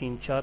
3-4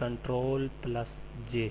Ctrl+J,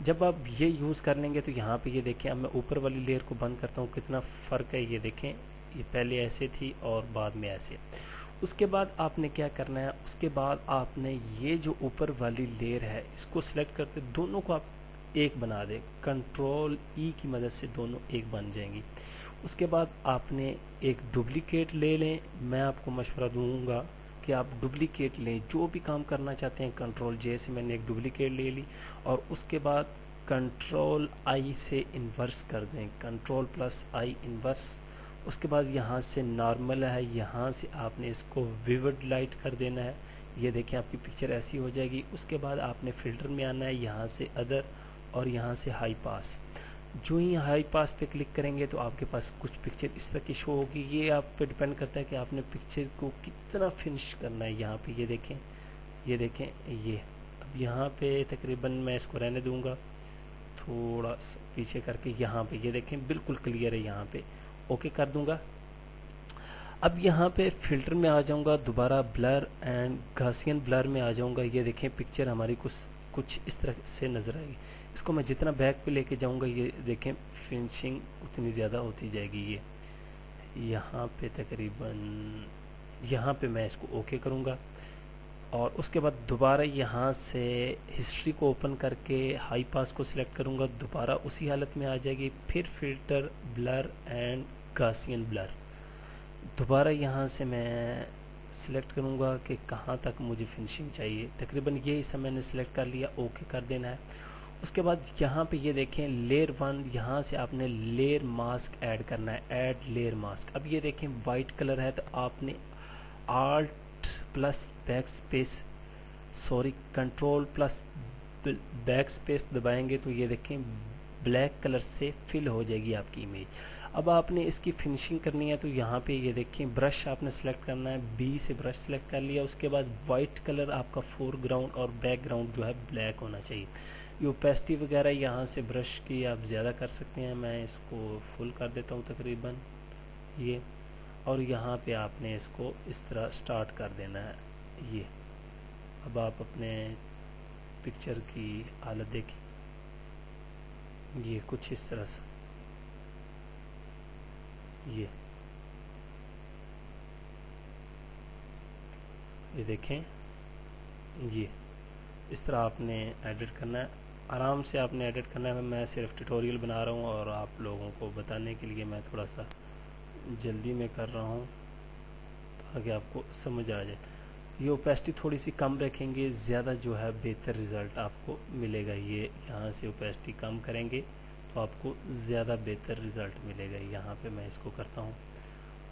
جب آپ یہ یوز کر لیں گے تو یہاں پہ یہ دیکھیں، اب میں اوپر والی لیئر کو بند کرتا ہوں، کتنا فرق ہے یہ دیکھیں، یہ پہلے ایسے تھی اور بعد میں ایسے۔ اس کے بعد آپ نے کیا کرنا ہے، اس کے بعد آپ نے یہ جو اوپر والی لیئر ہے اس کو سلیکٹ کرتے دونوں کو آپ ایک بنا دیں، کنٹرول ای کی مدد سے دونوں ایک بن جائیں گی۔ اس کے بعد آپ نے ایک ڈپلیکیٹ لے لیں، میں آپ کو مشورہ دوں گا کہ آپ ڈپلیکیٹ لیں، جو بھی کام کرنا چاہتے ہیں کنٹرول جے سے میں نے ایک ڈپلیکیٹ لے لی، اور اس کے بعد کنٹرول آئی سے انورس کر دیں، کنٹرول پلس آئی انورس۔ اس کے بعد یہاں سے نارمل ہے، یہاں سے آپ نے اس کو ویورڈ لائٹ کر دینا ہے، یہ دیکھیں آپ کی پکچر ایسی ہو جائے گی۔ اس کے بعد آپ نے فلٹر میں آنا ہے، یہاں سے ادر اور یہاں سے ہائی پاس۔ جو ہی ہائی پاس پہ کلک کریں گے تو آپ کے پاس کچھ پکچر اس طرح کی شو ہوگی۔ یہ آپ پہ ڈیپینڈ کرتا ہے کہ آپ نے پکچر کو کتنا فنش کرنا ہے۔ یہاں پہ یہ دیکھیں، یہ دیکھیں، یہ اب یہاں پہ تقریباً میں اس کو رہنے دوں گا، تھوڑا سا پیچھے کر کے یہاں پہ یہ دیکھیں بالکل کلیئر ہے، یہاں پہ اوکے کر دوں گا۔ اب یہاں پہ فلٹر میں آ جاؤں گا، دوبارہ بلر اینڈ گاسین بلر میں آ جاؤں گا، یہ دیکھیں پکچر ہماری کچھ اس طرح سے نظر آئے گی۔ اس کو میں جتنا بیک پہ لے کے جاؤں گا یہ دیکھیں فنشنگ اتنی زیادہ ہوتی جائے گی۔ یہ یہاں پہ تقریباً یہاں پہ میں اس کو اوکے کروں گا، اور اس کے بعد دوبارہ یہاں سے ہسٹری کو اوپن کر کے ہائی پاس کو سلیکٹ کروں گا، دوبارہ اسی حالت میں آ جائے گی۔ پھر فلٹر بلر اینڈ گاسین بلر، دوبارہ یہاں سے میں سلیکٹ کروں گا کہ کہاں تک مجھے فنشنگ چاہیے، تقریباً یہ حصہ میں نے سلیکٹ کر لیا، اوکے کر دینا ہے۔ اس کے بعد یہاں پہ یہ دیکھیں لیئر 1، یہاں سے آپ نے لیئر ماسک ایڈ کرنا ہے، ایڈ لیئر ماسک۔ اب یہ دیکھیں وائٹ کلر ہے تو آپ نے alt plus back space control plus back space دبائیں گے تو یہ دیکھیں بلیک کلر سے فل ہو جائے گی آپ کی امیج۔ اب آپ نے اس کی فنشنگ کرنی ہے تو یہاں پہ یہ دیکھیں برش آپ نے سلیکٹ کرنا ہے، بی سے برش سلیکٹ کر لیا۔ اس کے بعد وائٹ کلر آپ کا فور گراؤنڈ اور بیک گراؤنڈ جو ہے بلیک ہونا چاہیے۔ یہ اوپیسٹی وغیرہ یہاں سے برش کی آپ زیادہ کر سکتے ہیں، میں اس کو فل کر دیتا ہوں تقریباً یہ، اور یہاں پہ آپ نے اس کو اس طرح سٹارٹ کر دینا ہے۔ یہ اب آپ اپنے پکچر کی حالت دیکھیں، یہ کچھ اس طرح سے یہ دیکھیں، یہ اس طرح آپ نے ایڈٹ کرنا ہے، آرام سے آپ نے ایڈٹ کرنا ہے۔ میں صرف ٹیوٹوریل بنا رہا ہوں اور آپ لوگوں کو بتانے کے لیے میں تھوڑا سا جلدی میں کر رہا ہوں تاکہ آپ کو سمجھ آ جائے۔ یہ اوپیسٹی تھوڑی سی کم رکھیں گے، زیادہ جو ہے بہتر رزلٹ آپ کو ملے گا۔ یہ یہاں سے اوپیسٹی کم کریں گے تو آپ کو زیادہ بہتر رزلٹ ملے گا۔ یہاں پہ میں اس کو کرتا ہوں،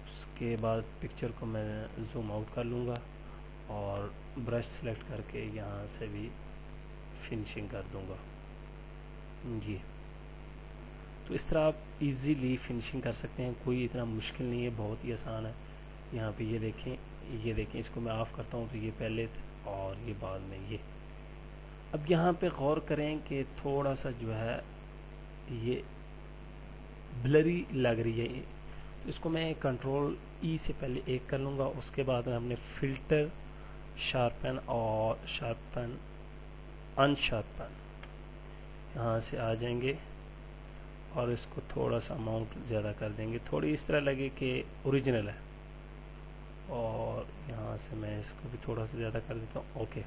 اس کے بعد پکچر کو میں زوم آؤٹ کر لوں گا اور برش سلیکٹ کر کے یہاں سے بھی فنشنگ کر دوں گا۔ جی تو اس طرح آپ ایزیلی فنشنگ کر سکتے ہیں، کوئی اتنا مشکل نہیں ہے، بہت ہی آسان ہے۔ یہاں پہ یہ دیکھیں، یہ دیکھیں، اس کو میں آف کرتا ہوں تو یہ پہلے اور یہ بعد میں یہ۔ اب یہاں پہ غور کریں کہ تھوڑا سا جو ہے یہ بلری لگ رہی ہے، تو اس کو میں کنٹرول ای سے پہلے ایک کر لوں گا، اس کے بعد ہم نے فلٹر شارپن اور شارپن ان شارپن یہاں سے آ جائیں گے اور اس کو تھوڑا سا اماؤنٹ زیادہ کر دیں گے، تھوڑی اس طرح لگے کہ اوریجنل ہے، اور یہاں سے میں اس کو بھی تھوڑا سا زیادہ کر دیتا ہوں، اوکے۔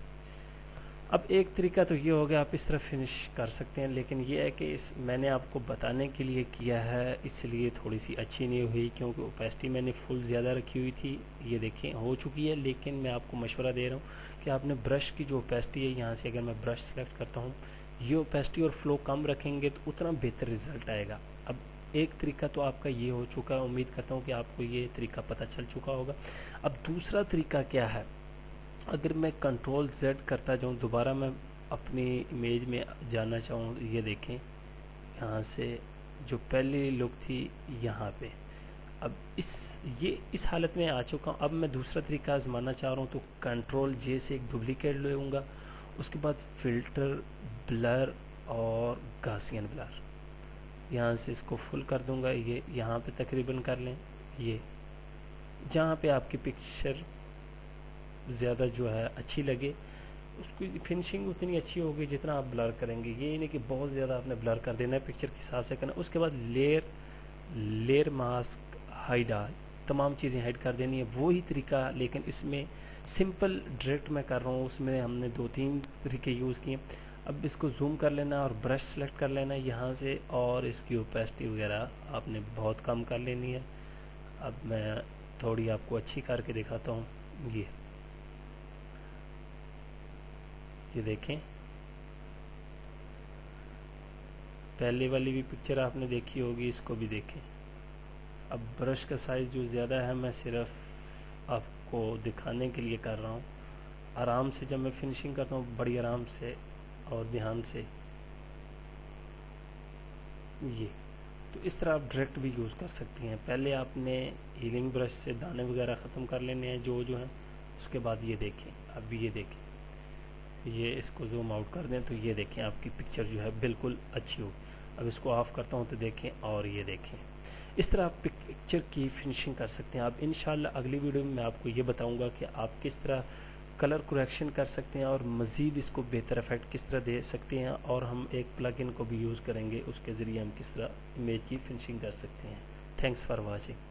اب ایک طریقہ تو یہ ہو گیا، آپ اس طرح فنش کر سکتے ہیں، لیکن یہ ہے کہ میں نے آپ کو بتانے کے لیے کیا ہے، اس لیے تھوڑی سی اچھی نہیں ہوئی کیونکہ اوپیسٹی میں نے فل زیادہ رکھی ہوئی تھی۔ یہ دیکھیں ہو چکی ہے، لیکن میں آپ کو مشورہ دے رہا ہوں کہ آپ نے برش کی جو اوپیسٹی ہے، یہاں سے اگر میں برش سلیکٹ کرتا ہوں، یہ اوپیسٹی اور فلو کم رکھیں گے تو اتنا بہتر رزلٹ آئے گا۔ اب ایک طریقہ تو آپ کا یہ ہو چکا ہے، امید کرتا ہوں کہ آپ کو یہ طریقہ پتہ چل چکا ہوگا۔ اب دوسرا طریقہ کیا ہے، اگر میں کنٹرول زیڈ کرتا جاؤں، دوبارہ میں اپنی امیج میں جانا چاہوں، یہ دیکھیں یہاں سے جو پہلی لک تھی یہاں پہ، اب اس حالت میں آ چکا ہوں۔ اب میں دوسرا طریقہ آزمانا چاہ رہا ہوں تو کنٹرول جے سے ایک ڈپلیکیٹ لوں گا، اس کے بعد فلٹر بلر اور گاسین بلر، یہاں سے اس کو فل کر دوں گا، یہ یہاں پہ تقریباً کر لیں، یہ جہاں پہ آپ کی پکچر زیادہ جو ہے اچھی لگے اس کی فنشنگ اتنی اچھی ہوگی جتنا آپ بلر کریں گے. یہ نہیں کہ بہت زیادہ آپ نے بلر کر دینا ہے, پکچر کے حساب سے کرنا. اس کے بعد لیئر ماسک ہائڈ, تمام چیزیں ہائڈ کر دینی ہے. وہی طریقہ لیکن اس میں سمپل ڈائریکٹ میں کر رہا ہوں, اس میں ہم نے 2-3 طریقے یوز کیے. اب اس کو زوم کر لینا اور برش سلیکٹ کر لینا یہاں سے, اور اس کی اوپیسٹی وغیرہ آپ نے بہت کم کر لینی ہے. اب میں تھوڑی آپ کو اچھی کر کے دکھاتا ہوں. یہ دیکھیں, پہلے والی بھی پکچر آپ نے دیکھی ہوگی, اس کو بھی دیکھیں. اب برش کا سائز جو زیادہ ہے میں صرف آپ کو دکھانے کے لیے کر رہا ہوں. آرام سے جب میں فنشنگ کرتا ہوں بڑی آرام سے اور دھیان سے. یہ تو اس طرح آپ ڈائریکٹ بھی یوز کر سکتی ہیں. پہلے آپ نے ہیلنگ برش سے دانے وغیرہ ختم کر لینے ہیں جو ہیں. اس کے بعد یہ دیکھیں, اب بھی یہ دیکھیں, یہ اس کو زوم آؤٹ کر دیں تو یہ دیکھیں آپ کی پکچر جو ہے بالکل اچھی ہوگی. اب اس کو آف کرتا ہوں تو دیکھیں, اور یہ دیکھیں. اس طرح آپ پکچر کی فنشنگ کر سکتے ہیں. اب انشاءاللہ اگلی ویڈیو میں آپ کو یہ بتاؤں گا کہ آپ کس طرح کلر کریکشن کر سکتے ہیں اور مزید اس کو بہتر افیکٹ کس طرح دے سکتے ہیں, اور ہم ایک پلگ ان کو بھی یوز کریں گے, اس کے ذریعے ہم کس طرح امیج کی فنشنگ کر سکتے ہیں. Thanks for watching.